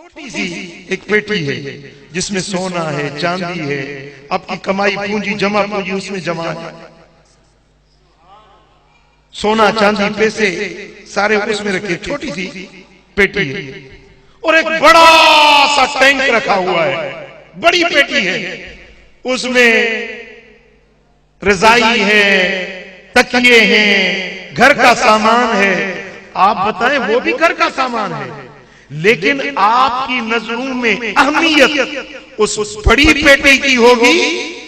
چھوٹی سی ایک پیٹی ہے جس میں سونا ہے، چاندی ہے، آپ کی کمائی پونجی جمع پونجی اس میں جمع ہے، سونا چاندی پیسے سارے اس میں رکھے، چھوٹی سی پیٹی ہے، اور ایک بڑا سا ٹینک رکھا ہوا ہے، بڑی پیٹی ہے، اس میں رضائی ہے، تکیے ہیں، گھر کا سامان ہے۔ آپ بتائیں وہ بھی گھر کا سامان ہے، لیکن آپ کی نظروں میں اہمیت اس بڑی پیٹی کی ہوگی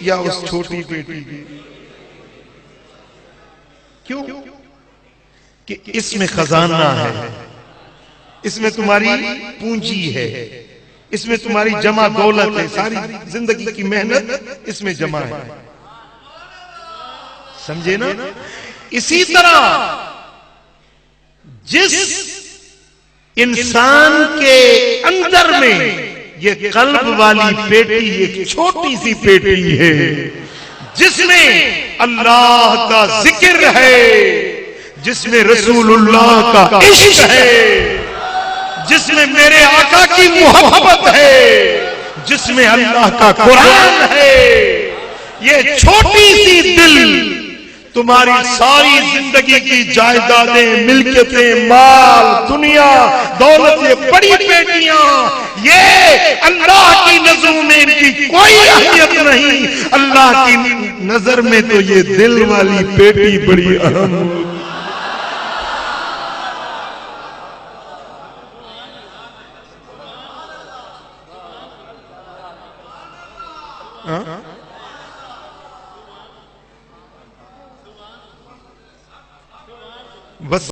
یا اس چھوٹی پیٹی کی؟ کیوں؟ کہ اس میں خزانہ ہے، اس میں تمہاری پونجی ہے، اس میں تمہاری جمع دولت ہے، ساری زندگی کی محنت اس میں جمع ہے۔ سمجھے نا؟ اسی طرح جس انسان کے اندر میں یہ قلب والی پیٹی ایک چھوٹی سی پیٹی ہے، جس میں اللہ کا ذکر ہے، جس میں رسول اللہ کا عشق ہے، جس میں میرے آقا کی محبت ہے، جس میں اللہ کا قرآن ہے، یہ چھوٹی سی دل تمہاری ساری زندگی کی جائیدادیں، ملکیتیں، مال، دنیا، دولت، یہ بڑی پیٹیاں، یہ اللہ کی نظروں میں ان کی کوئی اہمیت نہیں، اللہ کی نظر میں تو یہ دل والی پیٹی بڑی اہم ہے۔